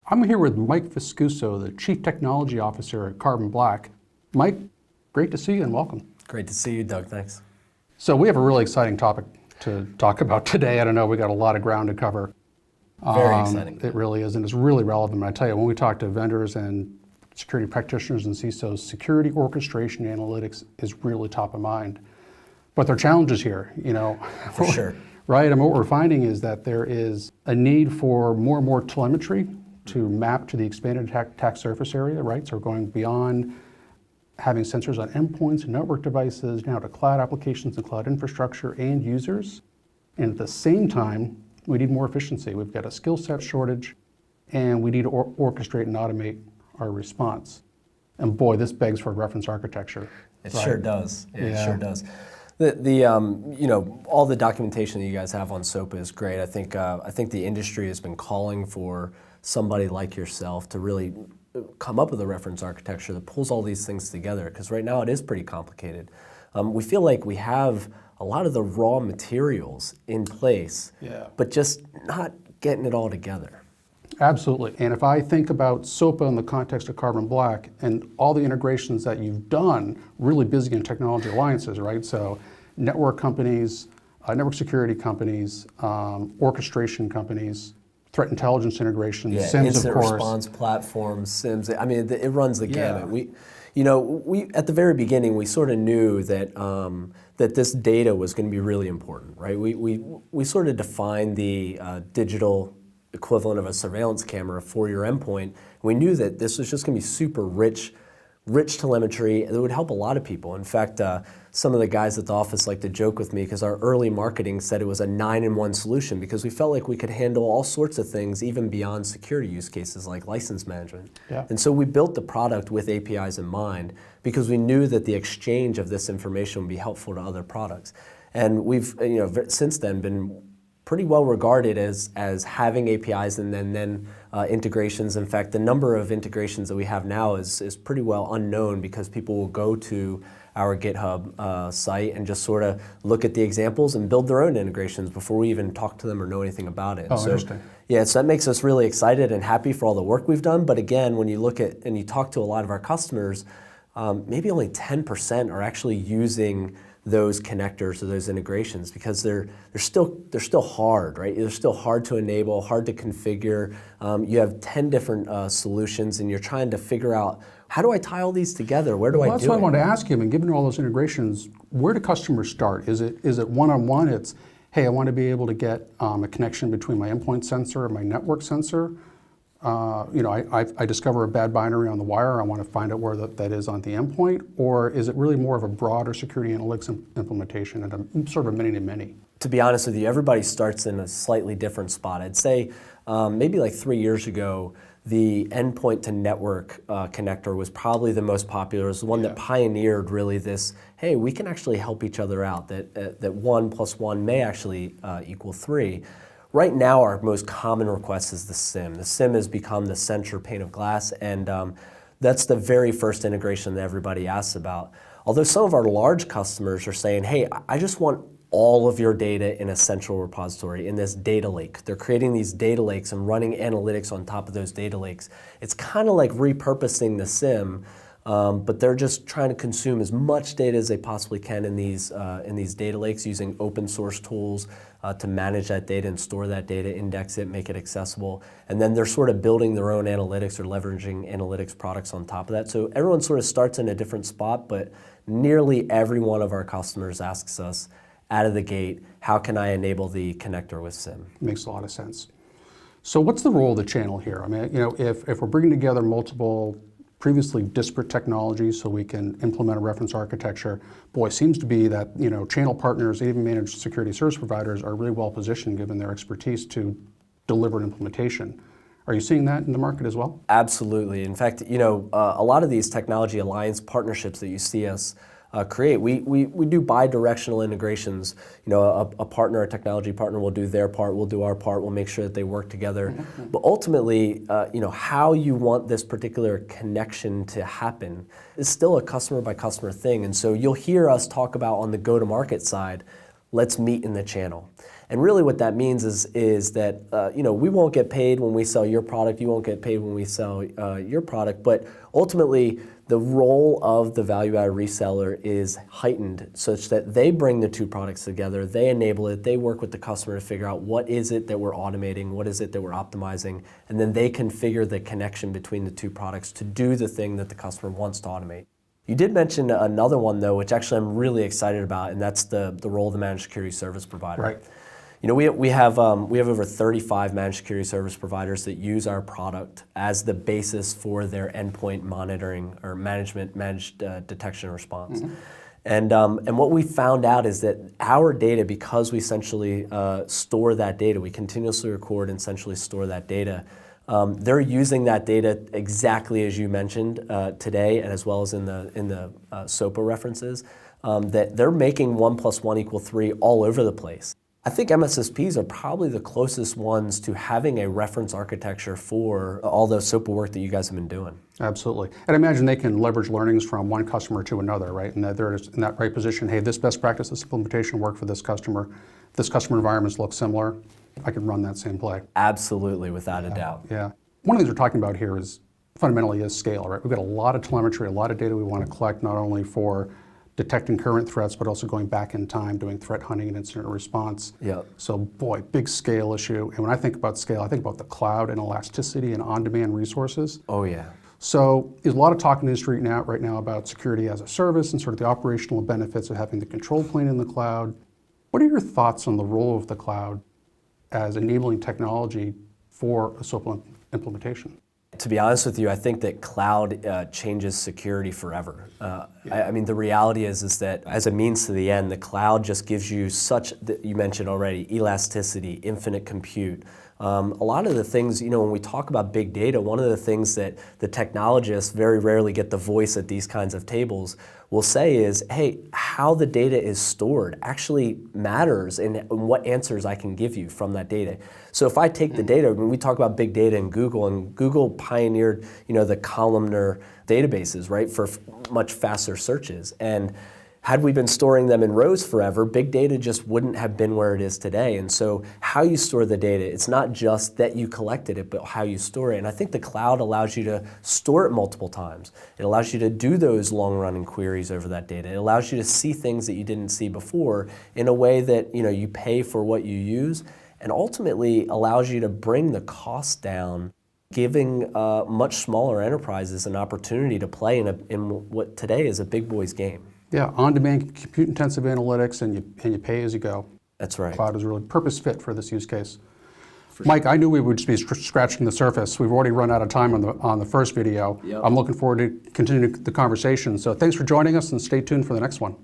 I'm here with Mike Viscuso, the Chief Technology Officer at Carbon Black. Mike, great to see you and welcome. Great to see you, Doug. Thanks. So we have a really exciting topic to talk about today. I don't know, we got a lot of ground to cover. Very exciting. It really is, and it's really relevant. I tell you, when we talk to vendors and security practitioners and CISOs, security orchestration analytics is really top of mind. But there are challenges here, you know. For sure. Right, and what we're finding is that there is a need for more and more telemetry to map to the expanded attack surface area, right? So we're going beyond having sensors on endpoints and network devices, now to cloud applications and cloud infrastructure and users. And at the same time, we need more efficiency. We've got a skill set shortage, and we need to orchestrate and automate our response. And boy, this begs for reference architecture. It right? sure does. Yeah, it sure does. You know, all the documentation that you guys have on SOAPA is great. I think the industry has been calling for somebody like yourself to really come up with a reference architecture that pulls all these things together, because right now it is pretty complicated. We feel like we have a lot of the raw materials in place, but just not getting it all together. Absolutely. And if I think about SOAPA in the context of Carbon Black and all the integrations that you've done, really busy in technology alliances, right? So network companies, network security companies, orchestration companies, threat intelligence integration, SIMs, of course. Incident response platforms, SIMs. I mean, it runs the gamut. We at the very beginning, we sort of knew that that this data was going to be really important, right? We sort of defined the digital equivalent of a surveillance camera for your endpoint. We knew that this was just going to be super rich telemetry that would help a lot of people. In fact, some of the guys at the office like to joke with me because our early marketing said it was a 9-in-1 solution, because we felt like we could handle all sorts of things even beyond security use cases like license management. Yeah. And so we built the product with APIs in mind, because we knew that the exchange of this information would be helpful to other products. And we've since then been pretty well regarded as having APIs and then integrations. In fact, the number of integrations that we have now is pretty well unknown, because people will go to our GitHub site and just sort of look at the examples and build their own integrations before we even talk to them or know anything about it. Oh, interesting. Yeah, so that makes us really excited and happy for all the work we've done. But again, when you look at and you talk to a lot of our customers, maybe only 10% are actually using those connectors or those integrations, because they're still hard, right? They're still hard to enable, hard to configure. You have 10 different solutions, and you're trying to figure out, how do I tie all these together? Where do I do it? That's what I wanted to ask you. I mean, given all those integrations, where do customers start? Is it one-on-one? It's, hey, I want to be able to get a connection between my endpoint sensor and my network sensor. I discover a bad binary on the wire, I want to find out where that is on the endpoint, or is it really more of a broader security analytics implementation and sort of a many-to-many? To be honest with you, everybody starts in a slightly different spot. I'd say maybe like 3 years ago, the endpoint to network connector was probably the most popular. It was the one that pioneered really this, hey, we can actually help each other out, that 1 + 1 may actually equal 3. Right now, our most common request is the SIM. The SIM has become the central pane of glass, and that's the very first integration that everybody asks about. Although some of our large customers are saying, hey, I just want all of your data in a central repository, in this data lake. They're creating these data lakes and running analytics on top of those data lakes. It's kind of like repurposing the SIM, but they're just trying to consume as much data as they possibly can in these data lakes, using open source tools to manage that data and store that data, index it, make it accessible. And then they're sort of building their own analytics or leveraging analytics products on top of that. So everyone sort of starts in a different spot, but nearly every one of our customers asks us out of the gate, how can I enable the connector with SIM? Makes a lot of sense. So what's the role of the channel here? I mean, if we're bringing together multiple previously disparate technologies so we can implement a reference architecture, boy, it seems to be that channel partners, even managed security service providers, are really well positioned given their expertise to deliver an implementation. Are you seeing that in the market as well? Absolutely. In fact, a lot of these technology alliance partnerships that you see us create, we do bi-directional integrations. A partner, a technology partner will do their part, we'll do our part, we'll make sure that they work together. Mm-hmm. But ultimately, how you want this particular connection to happen is still a customer by customer thing. And so you'll hear us talk about on the go-to-market side, let's meet in the channel. And really what that means is that we won't get paid when we sell your product, you won't get paid when we sell your product, but ultimately the role of the value-added reseller is heightened such that they bring the two products together, they enable it, they work with the customer to figure out what is it that we're automating, what is it that we're optimizing, and then they configure the connection between the two products to do the thing that the customer wants to automate. You did mention another one though, which actually I'm really excited about, and that's the role of the managed security service provider. Right. We have over 35 managed security service providers that use our product as the basis for their endpoint monitoring or managed detection and response. And what we found out is that our data, because we essentially store that data, we continuously record and essentially store that data. They're using that data exactly as you mentioned today, and as well as in the SOAPA references, that they're making 1 + 1 = 3 all over the place. I think MSSPs are probably the closest ones to having a reference architecture for all the SOAPA work that you guys have been doing. Absolutely. And I imagine they can leverage learnings from one customer to another, right? And that they're in that right position. Hey, this best practice, this implementation worked for this customer. This customer environments look similar. I can run that same play. Absolutely, without a doubt. Yeah. One of the things we're talking about here is fundamentally is scale, right? We've got a lot of telemetry, a lot of data we want to collect, not only for detecting current threats, but also going back in time, doing threat hunting and incident response. Yeah. So boy, big scale issue. And when I think about scale, I think about the cloud and elasticity and on-demand resources. Oh yeah. So there's a lot of talk in the industry right now about security as a service and sort of the operational benefits of having the control plane in the cloud. What are your thoughts on the role of the cloud as enabling technology for a SOAPA implementation? To be honest with you, I think that cloud changes security forever. I mean, the reality is that as a means to the end, the cloud just gives you such, you mentioned already, elasticity, infinite compute. A lot of the things, when we talk about big data, one of the things that the technologists very rarely get the voice at these kinds of tables will say is, hey, how the data is stored actually matters in what answers I can give you from that data. So if I take the data, when we talk about big data in Google, and Google pioneered, the columnar databases, right, for much faster searches. And had we been storing them in rows forever, big data just wouldn't have been where it is today. And so how you store the data, it's not just that you collected it, but how you store it. And I think the cloud allows you to store it multiple times. It allows you to do those long-running queries over that data. It allows you to see things that you didn't see before in a way that you pay for what you use, and ultimately allows you to bring the cost down, giving much smaller enterprises an opportunity to play in what today is a big boys game. Yeah, on-demand compute-intensive analytics, and you pay as you go. That's right. Cloud is really purpose-fit for this use case. Mike, I knew we would just be scratching the surface. We've already run out of time on the first video. Yep. I'm looking forward to continuing the conversation. So thanks for joining us, and stay tuned for the next one.